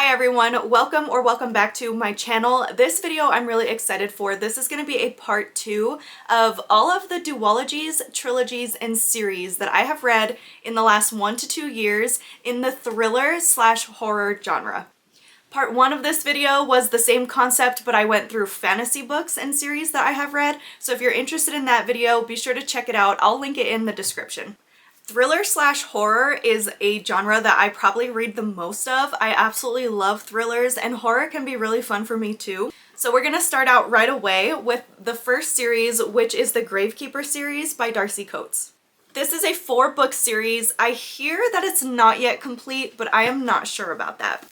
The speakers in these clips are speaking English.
Hi everyone, welcome back to my channel. This video I'm really excited for. This is going to be a part 2 of all of the duologies, trilogies, and series that I have read in the last 1 to 2 years in the thriller/horror genre. Part 1 of this video was the same concept, but I went through fantasy books and series that I have read, so if you're interested in that video, be sure to check it out. I'll link it in the description. Thriller/horror is a genre that I probably read the most of. I absolutely love thrillers, and horror can be really fun for me too. So we're gonna start out right away with the first series, which is the Gravekeeper series by Darcy Coates. This is a 4-book series. I hear that it's not yet complete, but I am not sure about that.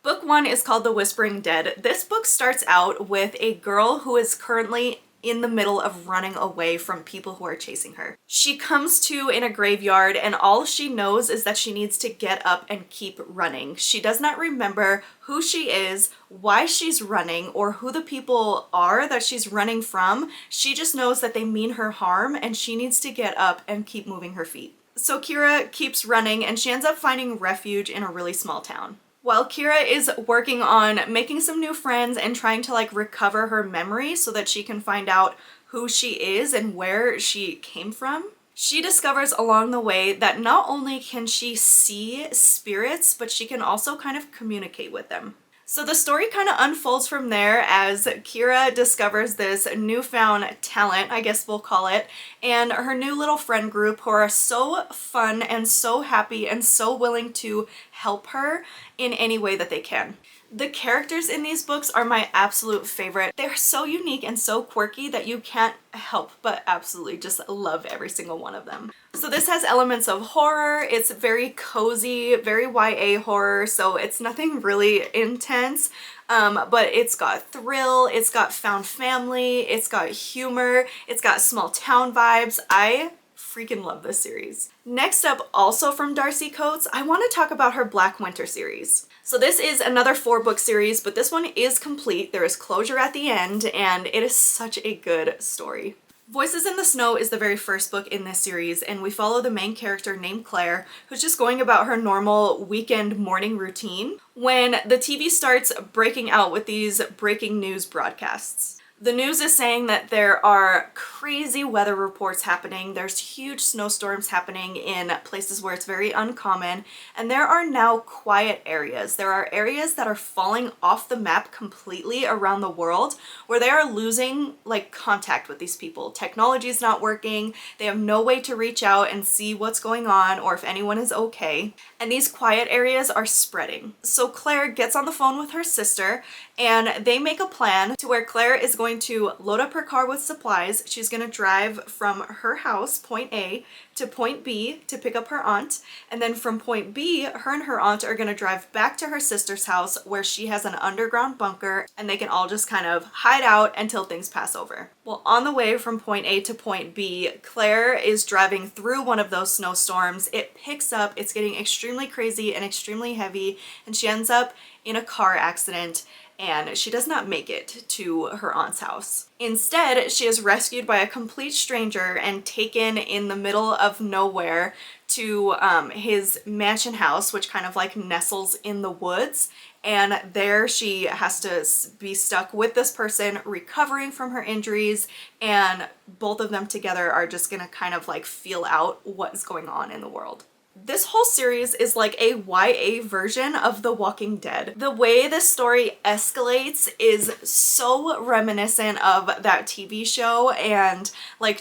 Book 1 is called The Whispering Dead. This book starts out with a girl who is currently in the middle of running away from people who are chasing her. She comes to in a graveyard, and all she knows is that she needs to get up and keep running. She does not remember who she is, why she's running, or who the people are that she's running from. She just knows that they mean her harm and she needs to get up and keep moving her feet. So Kira keeps running and she ends up finding refuge in a really small town. While Kira is working on making some new friends and trying to recover her memory so that she can find out who she is and where she came from, she discovers along the way that not only can she see spirits, but she can also kind of communicate with them. So the story kind of unfolds from there as Kira discovers this newfound talent, I guess we'll call it, and her new little friend group who are so fun and so happy and so willing to help her in any way that they can. The characters in these books are my absolute favorite. They're so unique and so quirky that you can't help but absolutely just love every single one of them. So this has elements of horror. It's very cozy, very YA horror, so it's nothing really intense. But it's got thrill, it's got found family, it's got humor, it's got small town vibes. I freaking love this series. Next up, also from Darcy Coates, I want to talk about her Black Winter series. So this is another 4-book series, but this one is complete. There is closure at the end, and it is such a good story. Voices in the Snow is the very first book in this series, and we follow the main character named Claire, who's just going about her normal weekend morning routine when the TV starts breaking out with these breaking news broadcasts. The news is saying that there are crazy weather reports happening, there's huge snowstorms happening in places where it's very uncommon, and there are now quiet areas. There are areas that are falling off the map completely around the world where they are losing contact with these people. Technology is not working, they have no way to reach out and see what's going on or if anyone is okay, and these quiet areas are spreading. So Claire gets on the phone with her sister and they make a plan to where Claire is going to load up her car with supplies. She's going to drive from her house, point A, to point B to pick up her aunt. And then from point B, her and her aunt are going to drive back to her sister's house where she has an underground bunker and they can all just kind of hide out until things pass over. Well, on the way from point A to point B, Claire is driving through one of those snowstorms. It picks up, it's getting extremely crazy and extremely heavy, and she ends up in a car accident and she does not make it to her aunt's house. Instead, she is rescued by a complete stranger and taken in the middle of nowhere to his mansion house, which kind of nestles in the woods. And there she has to be stuck with this person recovering from her injuries, and both of them together are just gonna kind of feel out what's going on in the world. This whole series is like a YA version of The Walking Dead. The way this story escalates is so reminiscent of that TV show, and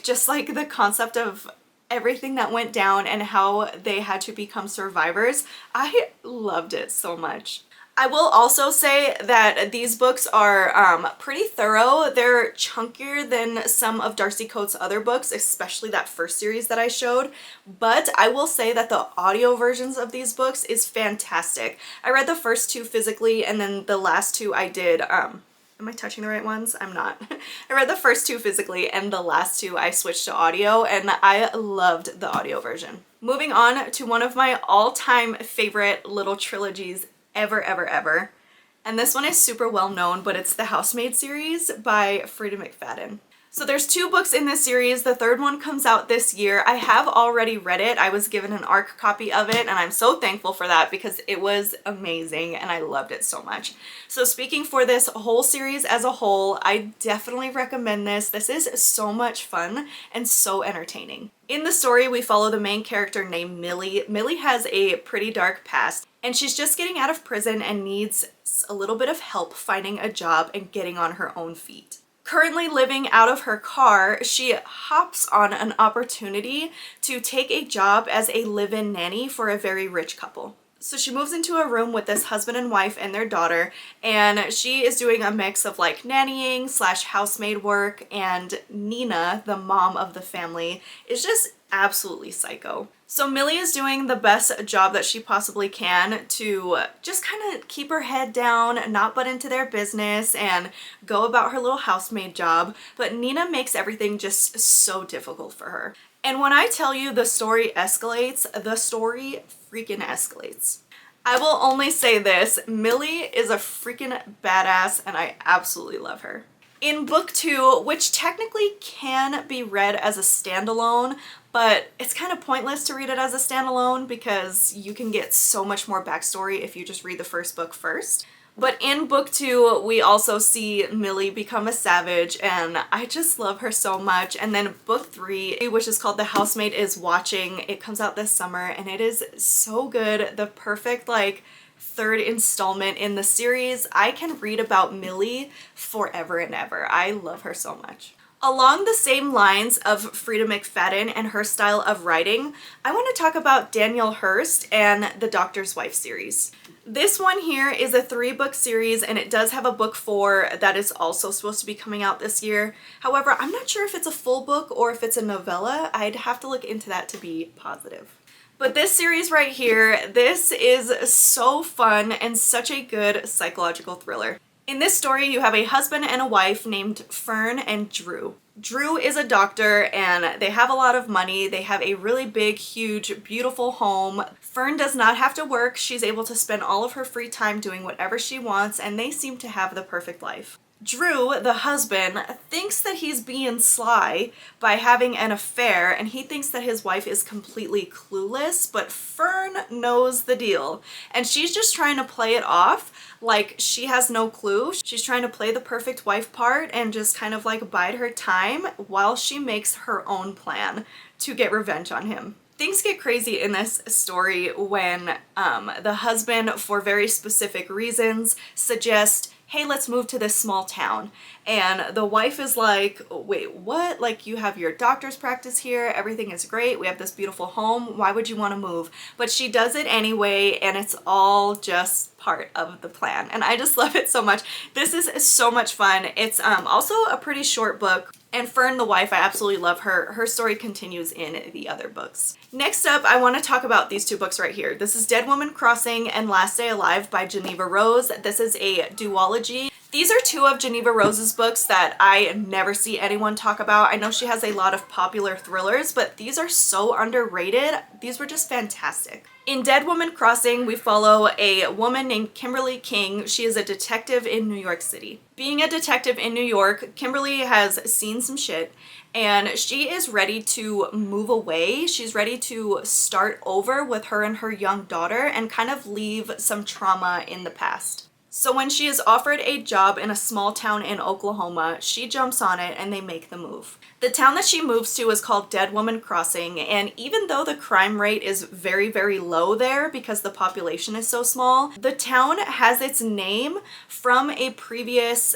just the concept of everything that went down and how they had to become survivors. I loved it so much. I will also say that these books are pretty thorough. They're chunkier than some of Darcy Coates' other books, especially that first series that I showed, but I will say that the audio versions of these books is fantastic. I read the first 2 physically, and then the last 2 I did, am I touching the right ones? I'm not. I read the first 2 physically, and the last 2 I switched to audio, and I loved the audio version. Moving on to one of my all-time favorite little trilogies ever. And this one is super well known, but it's the Housemade series by Frida McFadden. So there's 2 books in this series. The 3rd one comes out this year. I have already read it. I was given an ARC copy of it, and I'm so thankful for that because it was amazing and I loved it so much. So speaking for this whole series as a whole, I definitely recommend this. This is so much fun and so entertaining. In the story, we follow the main character named Millie. Millie has a pretty dark past, and she's just getting out of prison and needs a little bit of help finding a job and getting on her own feet. Currently living out of her car, she hops on an opportunity to take a job as a live-in nanny for a very rich couple. So she moves into a room with this husband and wife and their daughter, and she is doing a mix of like nannying / housemaid work, and Nina, the mom of the family, is just absolutely psycho. So Millie is doing the best job that she possibly can to just kind of keep her head down, not butt into their business, and go about her little housemaid job, but Nina makes everything just so difficult for her. And when I tell you the story escalates, the story freaking escalates. I will only say this, Millie is a freaking badass and I absolutely love her. In book 2, which technically can be read as a standalone, but it's kind of pointless to read it as a standalone because you can get so much more backstory if you just read the first book first. But in book 2, we also see Millie become a savage, and I just love her so much. And then book 3, which is called The Housemaid is Watching, it comes out this summer, and it is so good. The perfect, like, 3rd installment in the series. I can read about Millie forever and ever. I love her so much. Along the same lines of Frida McFadden and her style of writing, I want to talk about Danielle Hurst and the Doctor's Wife series. This one here is a 3-book series, and it does have a book 4 that is also supposed to be coming out this year. However, I'm not sure if it's a full book or if it's a novella. I'd have to look into that to be positive. But this series right here, this is so fun and such a good psychological thriller. In this story, you have a husband and a wife named Fern and Drew. Drew is a doctor and they have a lot of money. They have a really big, huge, beautiful home. Fern does not have to work. She's able to spend all of her free time doing whatever she wants, and they seem to have the perfect life. Drew, the husband, thinks that he's being sly by having an affair, and he thinks that his wife is completely clueless, but Fern knows the deal, and she's just trying to play it off like she has no clue. She's trying to play the perfect wife part and just kind of like bide her time while she makes her own plan to get revenge on him. Things get crazy in this story when the husband, for very specific reasons, suggests, hey, let's move to this small town. And the wife is like, wait, what? Like, you have your doctor's practice here, everything is great, we have this beautiful home, why would you want to move? But she does it anyway, and it's all just part of the plan. And I just love it so much. This is so much fun. It's also a pretty short book. And Fern the Wife, I absolutely love her. Her story continues in the other books. Next up, I want to talk about these 2 books right here. This is Dead Woman Crossing and Last Day Alive by Geneva Rose. This is a duology. These are 2 of Geneva Rose's books that I never see anyone talk about. I know she has a lot of popular thrillers, but these are so underrated. These were just fantastic. In Dead Woman Crossing, we follow a woman named Kimberly King. She is a detective in New York City. Being a detective in New York, Kimberly has seen some shit, and she is ready to move away. She's ready to start over with her and her young daughter and kind of leave some trauma in the past. So when she is offered a job in a small town in Oklahoma, she jumps on it and they make the move. The town that she moves to is called Dead Woman Crossing, and even though the crime rate is very, very low there because the population is so small, the town has its name from a previous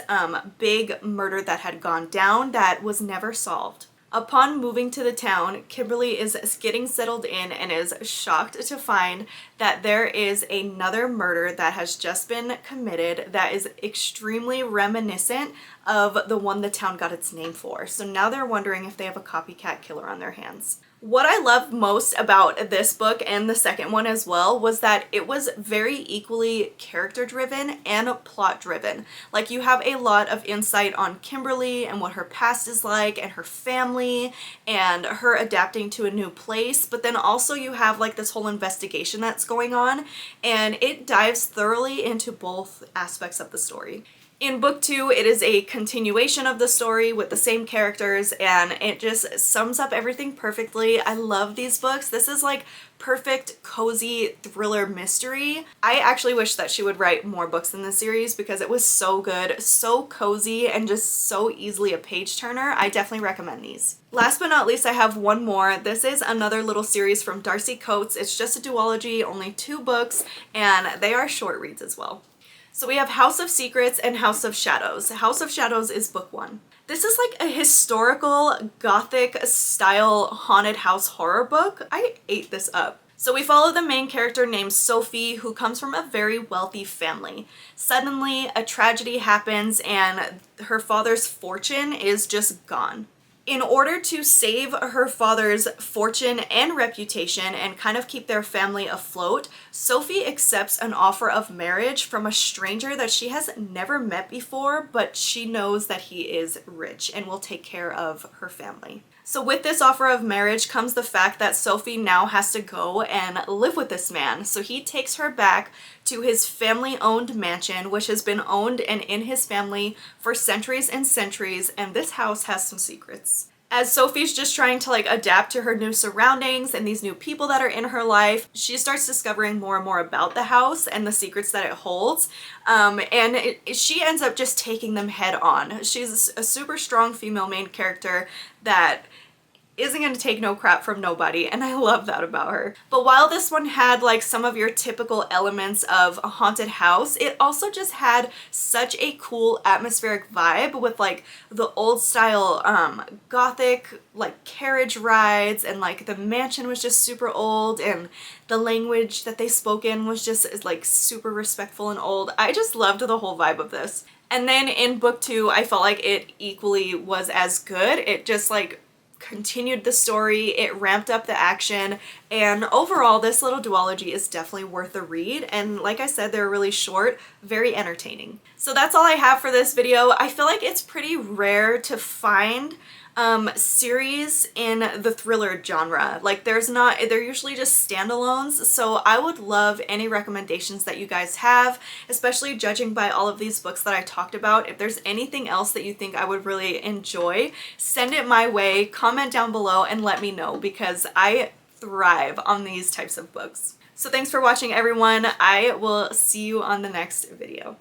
big murder that had gone down that was never solved. Upon moving to the town, Kimberly is getting settled in and is shocked to find that there is another murder that has just been committed that is extremely reminiscent of the one the town got its name for. So now they're wondering if they have a copycat killer on their hands. What I love most about this book and the second one as well was that it was very equally character driven and plot driven. Like, you have a lot of insight on Kimberly and what her past is like and her family and her adapting to a new place, but then also you have like this whole investigation that's going on, and it dives thoroughly into both aspects of the story. In book 2, it is a continuation of the story with the same characters, and it just sums up everything perfectly. I love these books. This is like perfect, cozy thriller mystery. I actually wish that she would write more books in this series because it was so good, so cozy, and just so easily a page turner. I definitely recommend these. Last but not least, I have one more. This is another little series from Darcy Coates. It's just a duology, only 2 books, and they are short reads as well. So we have House of Secrets and House of Shadows. House of Shadows is book 1. This is like a historical gothic style haunted house horror book. I ate this up. So we follow the main character named Sophie, who comes from a very wealthy family. Suddenly a tragedy happens and her father's fortune is just gone. In order to save her father's fortune and reputation and kind of keep their family afloat, Sophie accepts an offer of marriage from a stranger that she has never met before, but she knows that he is rich and will take care of her family. So with this offer of marriage comes the fact that Sophie now has to go and live with this man. So he takes her back to his family-owned mansion, which has been owned and in his family for centuries and centuries, and this house has some secrets. As Sophie's just trying to like adapt to her new surroundings and these new people that are in her life, she starts discovering more and more about the house and the secrets that it holds. She ends up just taking them head on. She's a super strong female main character that isn't going to take no crap from nobody, and I love that about her. But while this one had like some of your typical elements of a haunted house, it also just had such a cool atmospheric vibe with like the old style gothic like carriage rides, and like the mansion was just super old, and the language that they spoke in was just like super respectful and old. I just loved the whole vibe of this. And then in book 2, I felt like it equally was as good. It just like continued the story, it ramped up the action, and overall this little duology is definitely worth a read, and like I said, they're really short, very entertaining. So that's all I have for this video. I feel like it's pretty rare to find series in the thriller genre. Like they're usually just standalones, so I would love any recommendations that you guys have, especially judging by all of these books that I talked about. If there's anything else that you think I would really enjoy, send it my way, comment down below and let me know, because I thrive on these types of books. So thanks for watching, everyone. I will see you on the next video.